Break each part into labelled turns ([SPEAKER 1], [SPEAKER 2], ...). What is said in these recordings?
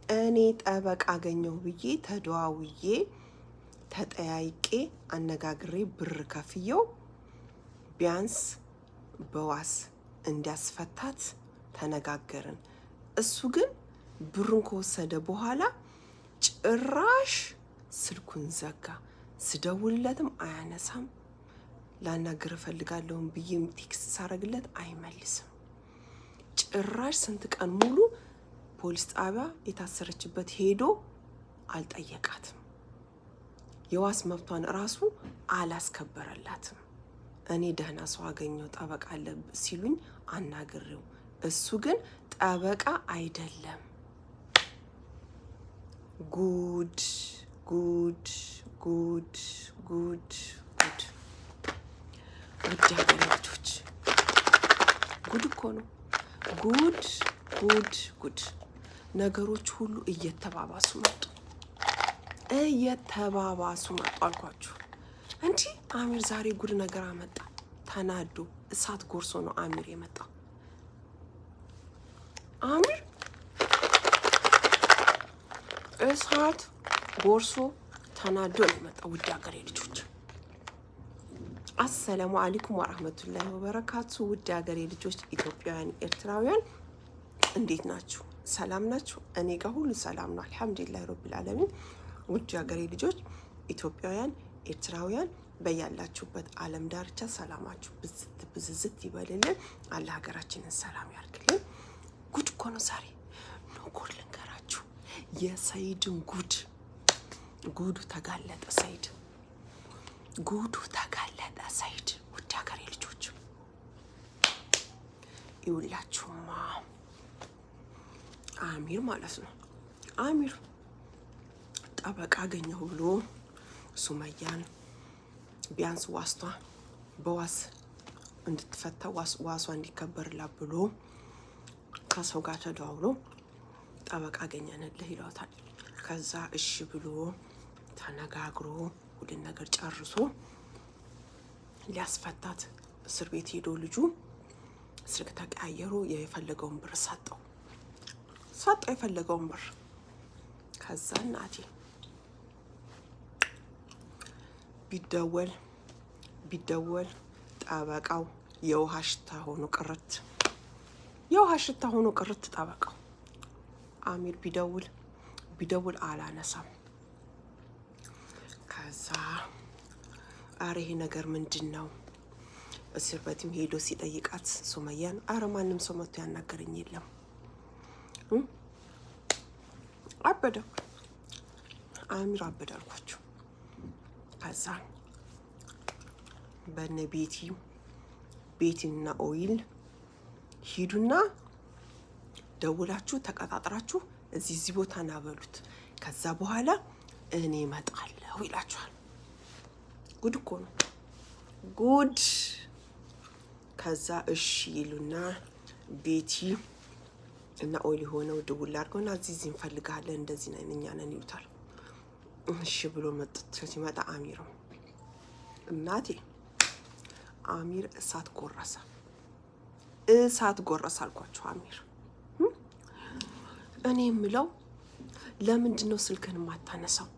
[SPEAKER 1] እኔ ጠበቃ አገኘው ብዬ ተደዋውዬ ተጠያይቄ አነጋግሬ ብር ከፍየው ቢያንስ በዋስ እንዲያስፈታት ተነጋገርን። እሱ ግን ብሩን ከወሰደ በኋላ ጭራሽ ስልኩን ዘጋ። ስደውልለትም አያነሳም። ላናግር እፈልጋለሁ ብዬም ቴክስት ሳረግለት አይመልስም። ጭራሽ ስንት ቀን ሙሉ ፖሊስ ጣቢያ የታሰረችበት ሄዶ አልጠየቃትም። የዋስ መብቷን ራሱ አላስከበረላትም። እኔ ደህና ሰው አገኘው ጠበቃ አለ ሲሉኝ አናግሬው፣ እሱ ግን ጠበቃ አይደለም። ጉድ ጉድ ጉድ ጉድ ጉድ! ውድ ሀገሬ ልጆች ጉድ እኮ ነው። ጉድ ጉድ ጉድ! ነገሮች ሁሉ እየተባባሱ መጡ፣ እየተባባሱ መጡ አልኳችሁ። እንጂ አሚር ዛሬ ጉድ ነገር አመጣ። ተናዶ እሳት ጎርሶ ነው አሚር የመጣው። አሚር እሳት ጎርሶ ተናዶ ነው የመጣው። ውድ ሀገሬ ልጆች አሰላሙ አለይኩም ወራህመቱላሂ ወበረካቱ። ውድ ሀገሬ ልጆች ኢትዮጵያውያን፣ ኤርትራውያን እንዴት ናችሁ? ሰላም ናችሁ? እኔ ጋር ሁሉ ሰላም ነው አልሐምዱሊላህ ረቢል ዓለሚን። ውድ ሀገሬ ልጆች ኢትዮጵያውያን፣ ኤርትራውያን በያላችሁበት ዓለም ዳርቻ ሰላማችሁ ብዝት ብዝዝት ይበልልን። አላህ ሀገራችንን ሰላም ያርግልን። ጉድ እኮ ነው ዛሬ። ጉድ ልንገራችሁ፣ የሰይድን ጉድ። ጉዱ ተጋለጠ። ሰይድ ጉዱ ተጋለጠ። ሰይድ ውድ ሀገሬ ልጆች ይውላችሁማ፣ አሚር ማለት ነው። አሚር ጠበቃ አገኘሁ ብሎ ሱመያን ቢያንስ ዋስቷ በዋስ እንድትፈታ ዋሷ እንዲከበርላት ብሎ ከሰው ጋር ተደዋውሎ ጠበቃ አገኘንልህ ይለውታል። ከዛ እሺ ብሎ ተነጋግሮ ሁሉን ነገር ጨርሶ ሊያስፈታት እስር ቤት ሄዶ ልጁ ስልክ ተቀያየሩ። የፈለገውን ብር ሰጠው የፈለገውን ብር። ከዛ እናቴ ቢደወል ጠበቃው የውሃ ሽታ ሆኖ ቅርት ጠበቃው አሚር ቢደውል አላነሳም። ከዛ አረ ይሄ ነገር ምንድን ነው? እስር ቤትም ሄዶ ሲጠይቃት ሱመያን አረ ማንም ሰው መጥቶ ያናገረኝ የለም። አበደ አሚር አበደ አልኳችሁ። ከዛ በነ ቤቲና ኦይል ሂዱና ደውላችሁ ተቀጣጥራችሁ እዚህ ቦታ ናበሉት። ከዛ በኋላ እኔ እመጣለሁ ይላችኋል። ጉድ እኮ ነው ጉድ። ከዛ እሺ ይሉና ቤቲ እና ኦይል ሆነው ደውል አድርገውና እዚህ እንፈልጋለን እንደዚህ ነን እኛ ነን ይሉታል። እሺ ብሎ መጥቶ ሲመጣ አሚርም እናቴ አሚር እሳት ጎረሰ አልኳችሁ። አሚር እኔ የምለው ለምንድን ነው ስልክህን የማታነሳው?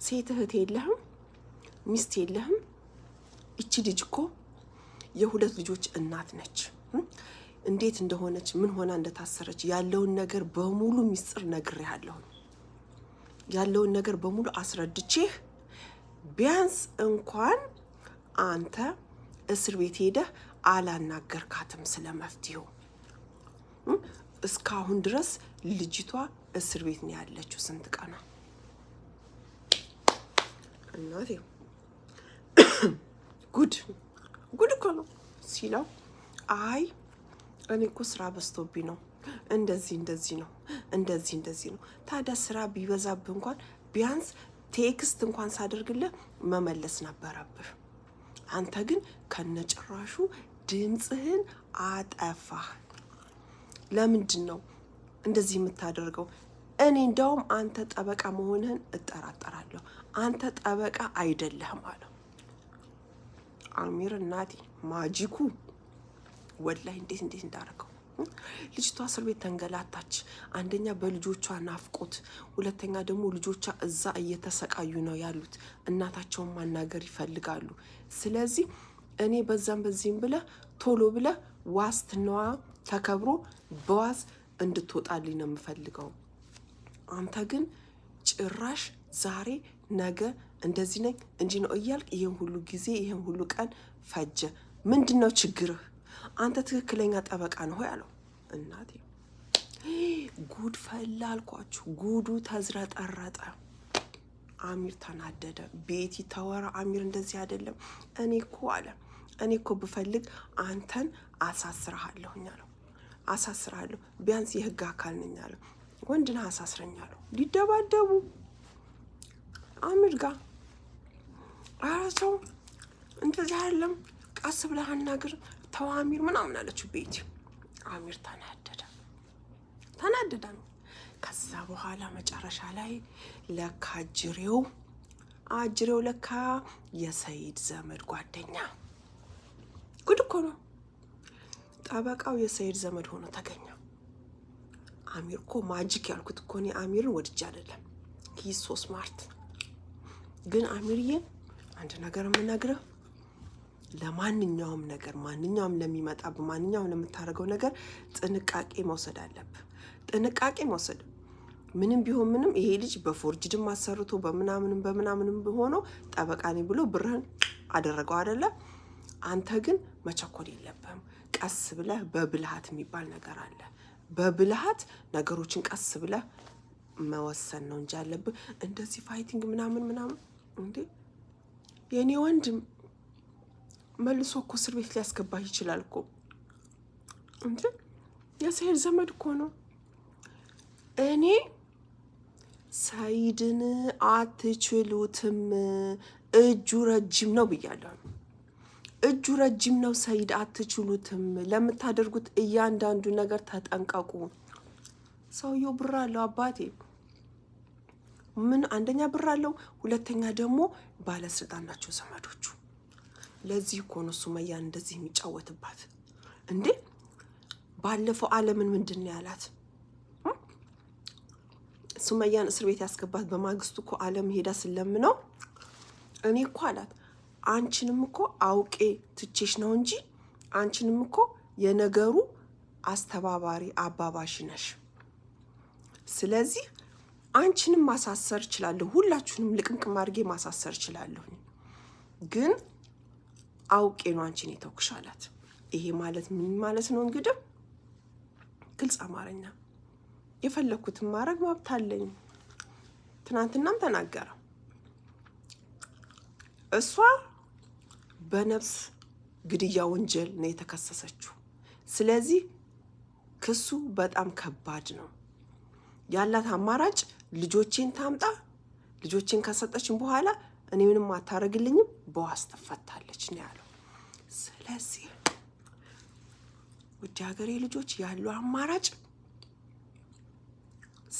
[SPEAKER 1] ሴት እህት የለህም? ሚስት የለህም? እቺ ልጅ እኮ የሁለት ልጆች እናት ነች። እንዴት እንደሆነች ምን ሆና እንደታሰረች ያለውን ነገር በሙሉ ሚስጥር ነግሬሃለሁ። ያለውን ነገር በሙሉ አስረድቼህ ቢያንስ እንኳን አንተ እስር ቤት ሄደህ አላናገርካትም ስለመፍትሄው። እስካሁን ድረስ ልጅቷ እስር ቤት ነው ያለችው። ስንት ቀና እናቴ ጉድ እኮ ነው ሲለው፣ አይ እኔ እኮ ስራ በዝቶብኝ ነው እንደዚህ ነው። ታዲያ ስራ ቢበዛብህ እንኳን ቢያንስ ቴክስት እንኳን ሳደርግልህ መመለስ ነበረብህ። አንተ ግን ከነጭራሹ ድምጽህን አጠፋህ። ለምንድን ነው እንደዚህ የምታደርገው? እኔ እንደውም አንተ ጠበቃ መሆንህን እጠራጠራለሁ። አንተ ጠበቃ አይደለህም አለው አሚር። እናቴ ማጂኩ ወላሂ እንዴት እንዳደረገው ልጅቷ እስር ቤት ተንገላታች። አንደኛ በልጆቿ ናፍቆት፣ ሁለተኛ ደግሞ ልጆቿ እዛ እየተሰቃዩ ነው ያሉት። እናታቸውን ማናገር ይፈልጋሉ። ስለዚህ እኔ በዛም በዚህም ብለ ቶሎ ብለ ዋስትናዋ ተከብሮ በዋስ እንድትወጣልኝ ነው የምፈልገው። አንተ ግን ጭራሽ ዛሬ ነገ እንደዚህ ነኝ እንዲህ ነው እያልክ ይህን ሁሉ ጊዜ ይህን ሁሉ ቀን ፈጀ። ምንድን ነው ችግርህ? አንተ ትክክለኛ ጠበቃ ነው ያለው። እናቴ ጉድ ፈላ አልኳችሁ። ጉዱ ተዝረጠረጠ። አሚር ተናደደ። ቤቲ ተወራ፣ አሚር እንደዚህ አይደለም። እኔ እኮ ብፈልግ አንተን አሳስርሃለሁኝ አለው። አሳስርሃለሁ፣ ቢያንስ የህግ አካል ነኝ አለው። ወንድና አሳስረኛለሁ። ሊደባደቡ አሚር ጋር አራቸው እንደዚህ አይደለም፣ ቀስ ብለህ አናግር፣ ተው አሚር ምናምን አለችው ቤቲ። አሚር ተናደደ ነው። ከዛ በኋላ መጨረሻ ላይ ለካ አጅሬው ለካ የሰይድ ዘመድ ጓደኛ። ጉድ እኮ ነው። ጠበቃው የሰይድ ዘመድ ሆኖ ተገኘ። አሚር እኮ ማጂክ ያልኩት እኮ እኔ አሚርን ወድጄ አይደለም። ሂስ ሶ ስማርት። ግን አሚርዬ አንድ ነገር የምነግርህ፣ ለማንኛውም ነገር ማንኛውም ለሚመጣ በማንኛውም ለምታደርገው ነገር ጥንቃቄ መውሰድ አለብህ። ጥንቃቄ መውሰድ ምንም ቢሆን ምንም ይሄ ልጅ በፎርጅድም አሰርቶ በምናምንም ሆኖ ጠበቃ ነኝ ብሎ ብርህን አደረገው አይደለ? አንተ ግን መቸኮል የለብህም። ቀስ ብለህ በብልሃት የሚባል ነገር አለ። በብልሃት ነገሮችን ቀስ ብለህ መወሰን ነው እንጂ አለብህ እንደዚህ ፋይቲንግ ምናምን እንዴ። የኔ ወንድም መልሶ እኮ እስር ቤት ሊያስገባህ ይችላል እኮ እንጂ የሰይድ ዘመድ እኮ ነው። እኔ ሰይድን አትችሉትም፣ እጁ ረጅም ነው ብያለሁ። እጁ ረጅም ነው ሰይድ፣ አትችሉትም። ለምታደርጉት እያንዳንዱ ነገር ተጠንቀቁ። ሰውየው ብር አለው አባቴ። ምን አንደኛ ብር አለው፣ ሁለተኛ ደግሞ ባለስልጣን ናቸው ዘመዶቹ። ለዚህ እኮ ነው ሱመያን እንደዚህ የሚጫወትባት እንዴ። ባለፈው ዓለምን ምንድን ነው ያላት? ሱመያን እስር ቤት ያስገባት በማግስቱ እኮ ዓለም ሄዳ ስለምነው እኔ እኮ አላት አንቺንም እኮ አውቄ ትቼሽ ነው እንጂ አንቺንም እኮ የነገሩ አስተባባሪ አባባሽ ነሽ። ስለዚህ አንቺንም ማሳሰር እችላለሁ፣ ሁላችሁንም ልቅምቅም አድርጌ ማሳሰር እችላለሁ። ግን አውቄ ነው አንቺን የተውኩሽ አላት። ይሄ ማለት ምን ማለት ነው እንግዲህ? ግልጽ አማርኛ የፈለኩትን ማድረግ መብት አለኝ። ትናንትናም ተናገረ። እሷ በነፍስ ግድያ ወንጀል ነው የተከሰሰችው። ስለዚህ ክሱ በጣም ከባድ ነው። ያላት አማራጭ ልጆቼን ታምጣ፣ ልጆቼን ከሰጠችን በኋላ እኔ ምንም አታረግልኝም፣ በዋስ ትፈታለች ነው ያለው። ስለዚህ ውድ ሀገሬ ልጆች ያለው አማራጭ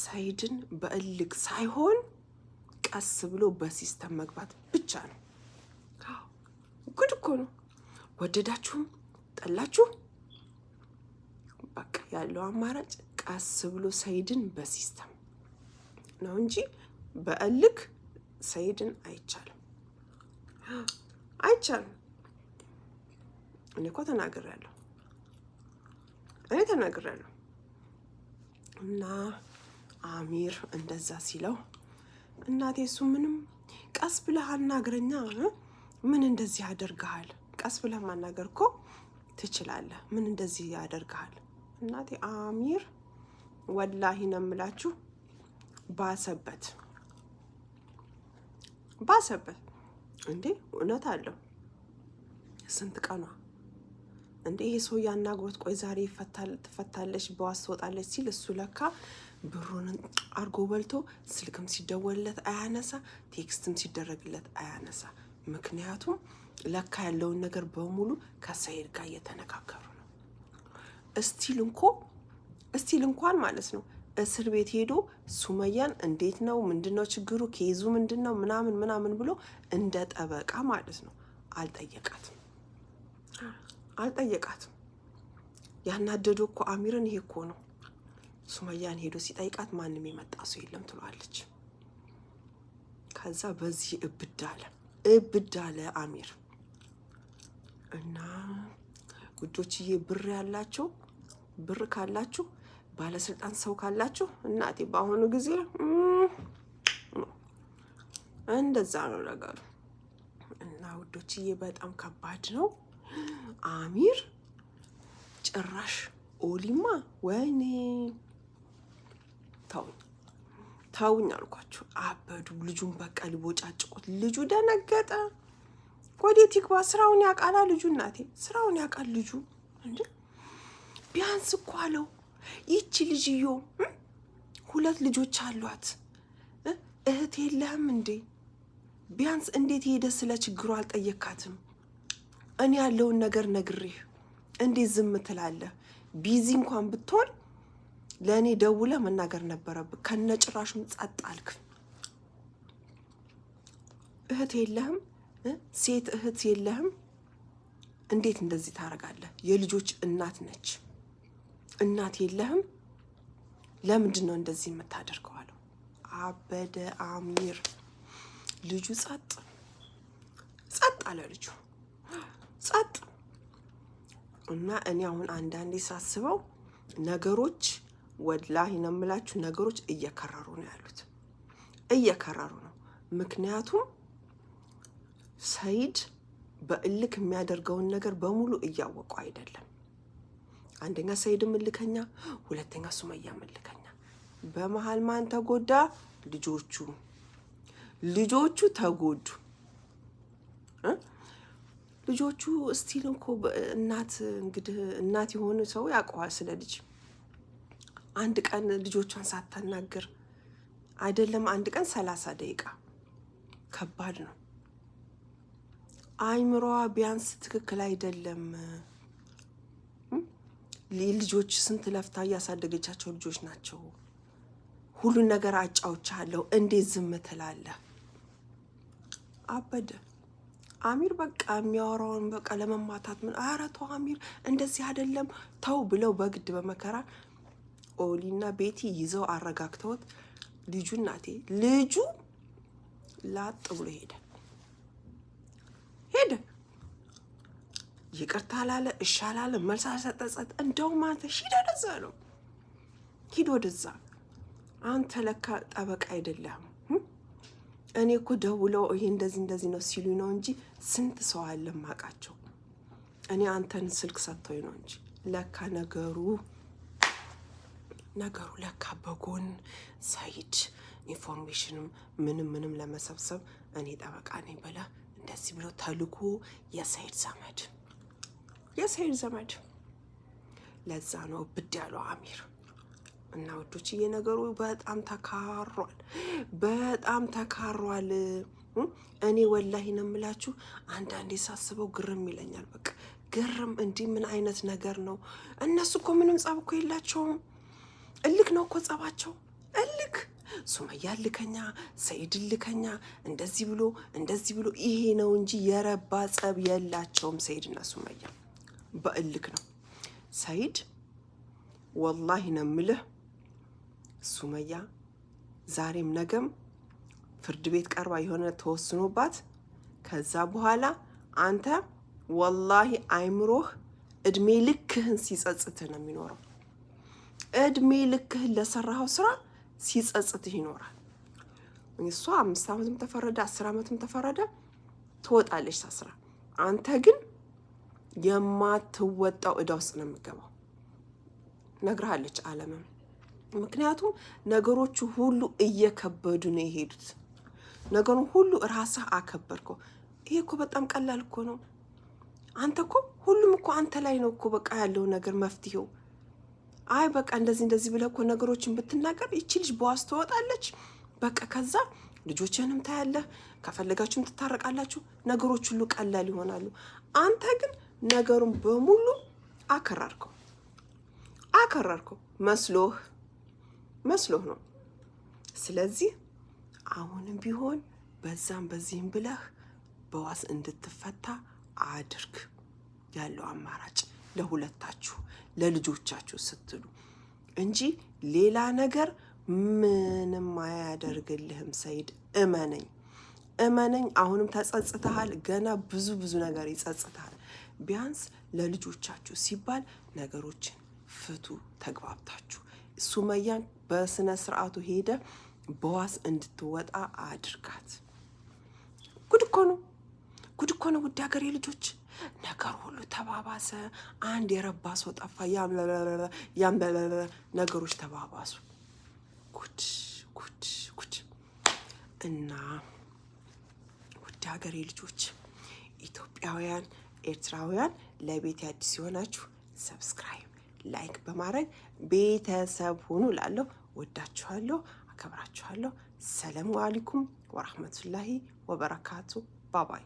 [SPEAKER 1] ሰይድን በእልክ ሳይሆን ቀስ ብሎ በሲስተም መግባት ብቻ ነው። ጉድ እኮ ነው። ወደዳችሁም ጠላችሁ በቃ ያለው አማራጭ ቀስ ብሎ ሰይድን በሲስተም ነው እንጂ በእልክ ሰይድን አይቻልም። እኔ እኮ ተናግሬያለሁ። እና አሚር እንደዛ ሲለው እናቴ እሱ ምንም ቀስ ብለህ አናግረኛ፣ ምን እንደዚህ ያደርግሃል? ቀስ ብለህ ማናገር እኮ ትችላለህ። ምን እንደዚህ ያደርግሃል? እናቴ አሚር ወላሂ ነው የምላችሁ፣ ባሰበት እንዴ። እውነት አለው። ስንት ቀኗ እንዴ ይሄ ሰው ያናግሮት፣ ቆይ ዛሬ ትፈታለች በዋስ ትወጣለች ሲል እሱ ለካ ብሩን አርጎ በልቶ ስልክም ሲደወልለት አያነሳ፣ ቴክስትም ሲደረግለት አያነሳ። ምክንያቱም ለካ ያለውን ነገር በሙሉ ከሰይድ ጋር እየተነጋገሩ ነው። እስቲል እንኳን ማለት ነው እስር ቤት ሄዶ ሱመያን እንዴት ነው ምንድነው ችግሩ ኬዙ ምንድነው ምናምን ብሎ እንደ ጠበቃ ማለት ነው አልጠየቃትም። ያናደደው እኮ አሚርን ይሄ እኮ ነው። ሱመያን ሄዶ ሲጠይቃት ማንም የመጣ ሰው የለም ትሏለች። ከዛ በዚህ እብድ አለ አሚር። እና ውዶችዬ ብር ካላችሁ ባለስልጣን ሰው ካላችሁ እናቴ በአሁኑ ጊዜ እንደዛ ነው ነገሩ። እና ውዶችዬ በጣም ከባድ ነው። አሚር ጭራሽ ኦሊማ ወይኔ ተውኝ አልኳችሁ። አበዱ። ልጁን በቃ ሊቦጫጭቁት። ልጁ ደነገጠ። ወዴት ይግባ? ስራውን ያውቃላ ልጁ። እናቴ ስራውን ያውቃል ልጁ። እንዴ ቢያንስ እኮ አለው ይቺ ልጅዮ 2 ልጆች አሏት። እህት የለህም እንዴ? ቢያንስ እንዴት ሄደ ስለ ችግሩ አልጠየካትም? እኔ ያለውን ነገር ነግሬህ እንዴት ዝም ትላለህ? ቢዚ እንኳን ብትሆን ለእኔ ደውለ መናገር ነበረብህ። ከነጭራሹም ጸጥ አልክ። እህት የለህም? ሴት እህት የለህም? እንዴት እንደዚህ ታደርጋለህ? የልጆች እናት ነች። እናት የለህም? ለምንድን ነው እንደዚህ የምታደርገው አለው። አበደ አሚር። ልጁ ጸጥ አለ። ልጁ ጸጥ። እና እኔ አሁን አንዳንዴ ሳስበው ነገሮች ወላሂ ነው የምላችሁ ነገሮች እየከረሩ ነው ያሉት። እየከረሩ ነው። ምክንያቱም ሰይድ በእልክ የሚያደርገውን ነገር በሙሉ እያወቁ አይደለም። አንደኛ ሰይድም እልከኛ፣ ሁለተኛ ሱመያም እልከኛ። በመሀል ማን ተጎዳ? ልጆቹ ተጎዱ። ልጆቹ እስቲል እኮ እናት የሆነ ሰው ያውቀዋል ስለ ልጅ። አንድ ቀን ልጆቿን ሳታናግር አይደለም አንድ ቀን 30 ደቂቃ ከባድ ነው። አይምሮዋ ቢያንስ ትክክል አይደለም። ልጆች ስንት ለፍታ እያሳደገቻቸው ልጆች ናቸው። ሁሉን ነገር አጫውቻለሁ፣ እንዴት ዝም ትላለህ? አበደ አሚር። በቃ የሚያወራውን በቃ ለመማታት ምን ኧረ ተው አሚር እንደዚህ አይደለም ተው ብለው በግድ በመከራ ኦሊና ቤቲ ይዘው አረጋግተውት ልጁ ላጥ ብሎ ሄደ። ይቅርታ አላለ፣ እሺ አላለ፣ መልስ አልሰጠ። እንደውም አንተ ሂድ ወደዛ አንተ ለካ ጠበቃ አይደለህም። እኔ እኮ ደውለው ይሄ እንደዚህ ነው ሲሉ ነው እንጂ ስንት ሰው አለ ማቃቸው። እኔ አንተን ስልክ ሰጥቶኝ ነው እንጂ ለካ ነገሩ ለካ በጎን ሰይድ ኢንፎርሜሽንም ምንም ለመሰብሰብ እኔ ጠበቃ ነኝ ብለ እንደዚህ ብሎ ተልኮ የሰይድ ዘመድ ለዛ ነው ብድ ያለው አሚር። እና ወዶችዬ ነገሩ በጣም ተካሯል። እኔ ወላሂ ነው የምላችሁ አንዳንዴ ሳስበው ግርም ይለኛል። በቃ ግርም እንዲህ ምን አይነት ነገር ነው? እነሱ እኮ ምንም ጸብ እኮ የላቸውም። እልክ ነው እኮ ጸባቸው፣ እልክ። ሱመያ ልከኛ፣ ሰይድ ልከኛ፣ እንደዚህ ብሎ ይሄ ነው እንጂ የረባ ጸብ የላቸውም። ሰይድና ሱመያ በእልክ ነው። ሰይድ ወላሂ ነው የምልህ ሱመያ ዛሬም ነገም ፍርድ ቤት ቀርባ የሆነ ተወስኖባት ከዛ በኋላ አንተ ወላሂ አይምሮህ እድሜ ልክህን ሲጸጽትህ ነው የሚኖረው። እድሜ ልክህን ለሰራኸው ስራ ሲጸጽትህ ይኖራል። እሷ 5 ዓመትም ተፈረደ 10 ዓመትም ተፈረደ ትወጣለች ታስራ። አንተ ግን የማትወጣው እዳ ውስጥ ነው የምትገባው። ነግርሃለች ዓለምም። ምክንያቱም ነገሮቹ ሁሉ እየከበዱ ነው የሄዱት። ነገሩን ሁሉ ራስህ አከበርከው። ይሄ እኮ በጣም ቀላል እኮ ነው። አንተ እኮ ሁሉም እኮ አንተ ላይ ነው እኮ በቃ ያለው ነገር መፍትሄው። አይ በቃ እንደዚህ ብለህ እኮ ነገሮችን ብትናገር ይቺ ልጅ በዋስ ትወጣለች። በቃ ከዛ ልጆችህንም ታያለህ፣ ከፈለጋችሁም ትታረቃላችሁ፣ ነገሮች ሁሉ ቀላል ይሆናሉ። አንተ ግን ነገሩን በሙሉ አከራርከው መስሎህ ነው። ስለዚህ አሁንም ቢሆን በዛም በዚህም ብለህ በዋስ እንድትፈታ አድርግ። ያለው አማራጭ ለሁለታችሁ ለልጆቻችሁ ስትሉ እንጂ ሌላ ነገር ምንም አያደርግልህም። ሰይድ እመነኝ። አሁንም ተጸጽተሃል። ገና ብዙ ነገር ይጸጽታል። ቢያንስ ለልጆቻችሁ ሲባል ነገሮችን ፍቱ ተግባብታችሁ። ሱመያን በስነ ስርዓቱ ሄደ በዋስ እንድትወጣ አድርጋት። ጉድ እኮ ነው ውድ ሀገሬ ልጆች። ነገር ሁሉ ተባባሰ። አንድ የረባ ሰው ጠፋ። ያም ነገሮች ተባባሱ። ጉድ እና ውድ ሀገሬ ልጆች ኢትዮጵያውያን፣ ኤርትራውያን ለቤት አዲስ የሆናችሁ ሰብስክራይብ፣ ላይክ በማድረግ ቤተሰብ ሁኑ። ላለሁ ወዳችኋለሁ፣ አከብራችኋለሁ። ሰላሙ አለይኩም ወራህመቱላሂ ወበረካቱ። ባባይ